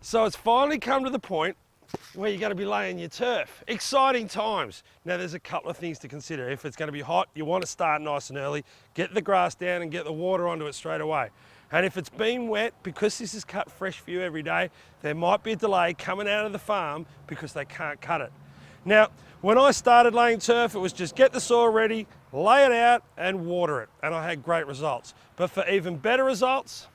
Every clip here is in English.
So it's finally come to the point where you're going to be laying your turf. Exciting times. Now there's a couple of things to consider. If it's going to be hot, you want to start nice and early, get the grass down and get the water onto it straight away. And if it's been wet, because this is cut fresh for you every day, there might be a delay coming out of the farm because they can't cut it. Now, when I started laying turf, it was just get the soil ready, lay it out and water it. And I had great results. But for even better results,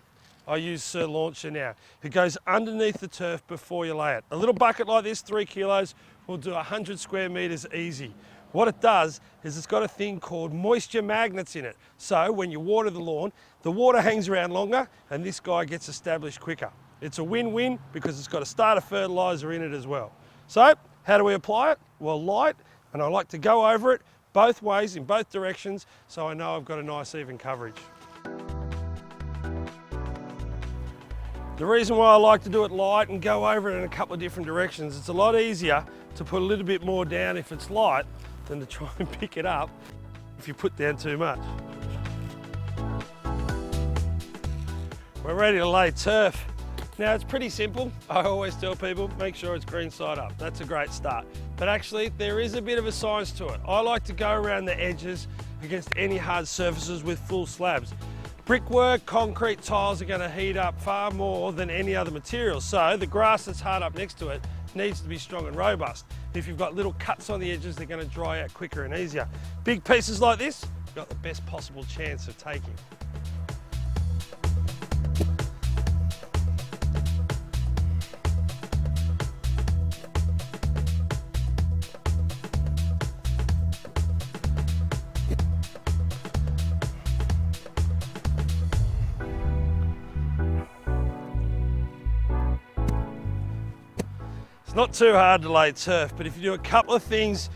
I use Sir Launcher now. It goes underneath the turf before you lay it. A little bucket like this, 3 kilos, will do 100 square meters easy. What it does is it's got a thing called moisture magnets in it. So when you water the lawn, the water hangs around longer and this guy gets established quicker. It's a win-win because it's got a starter fertilizer in it as well. So how do we apply it? Well, light, and I like to go over it both ways in both directions so I know I've got a nice even coverage. The reason why I like to do it light and go over it in a couple of different directions, it's a lot easier to put a little bit more down if it's light than to try and pick it up if you put down too much. We're ready to lay turf. Now it's pretty simple. I always tell people, make sure it's green side up. That's a great start. But actually there is a bit of a science to it. I like to go around the edges against any hard surfaces with full slabs. Brickwork, concrete tiles are going to heat up far more than any other material. So the grass that's hard up next to it needs to be strong and robust. If you've got little cuts on the edges, they're going to dry out quicker and easier. Big pieces like this, you've got the best possible chance of taking. It's not too hard to lay turf, but if you do a couple of things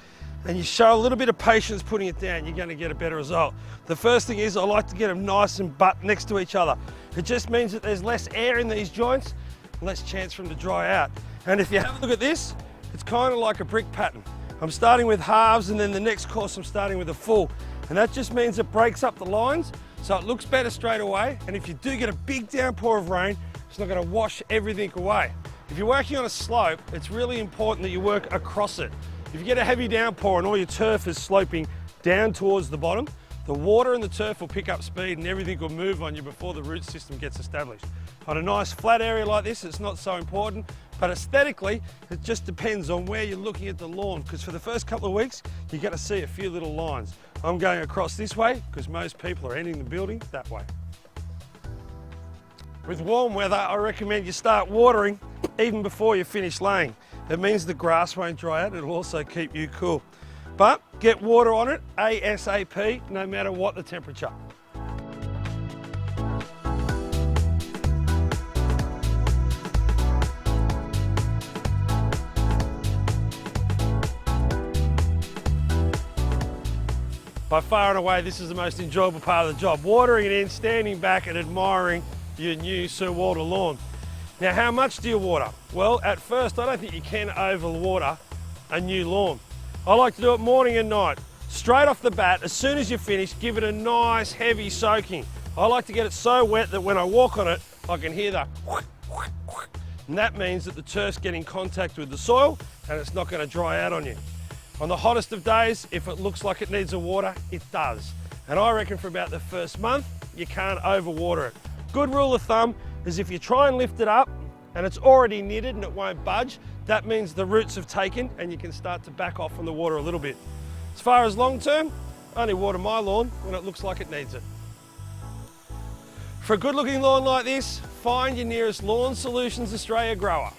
and you show a little bit of patience putting it down, you're going to get a better result. The first thing is I like to get them nice and butt next to each other. It just means that there's less air in these joints, less chance for them to dry out. And if you have a look at this, it's kind of like a brick pattern. I'm starting with halves and then the next course I'm starting with a full. And that just means it breaks up the lines so it looks better straight away. And if you do get a big downpour of rain, it's not going to wash everything away. If you're working on a slope, it's really important that you work across it. If you get a heavy downpour and all your turf is sloping down towards the bottom, the water and the turf will pick up speed and everything will move on you before the root system gets established. On a nice flat area like this, it's not so important, but aesthetically, it just depends on where you're looking at the lawn, because for the first couple of weeks, you're going to see a few little lines. I'm going across this way because most people are entering the building that way. With warm weather, I recommend you start watering even before you finish laying. It means the grass won't dry out, it'll also keep you cool. But get water on it ASAP, no matter what the temperature. By far and away, this is the most enjoyable part of the job. Watering it in, standing back and admiring your new Sir Walter lawn. Now, how much do you water? Well, at first, I don't think you can overwater a new lawn. I like to do it morning and night. Straight off the bat, as soon as you finish, give it a nice heavy soaking. I like to get it so wet that when I walk on it, I can hear the whack, whack, whack. And that means that the turf's getting contact with the soil and it's not going to dry out on you. On the hottest of days, if it looks like it needs a water, it does. And I reckon for about the first month, you can't overwater it. Good rule of thumb is if you try and lift it up and it's already knitted and it won't budge, that means the roots have taken and you can start to back off from the water a little bit. As far as long term, I only water my lawn when it looks like it needs it. For a good looking lawn like this, find your nearest Lawn Solutions Australia grower.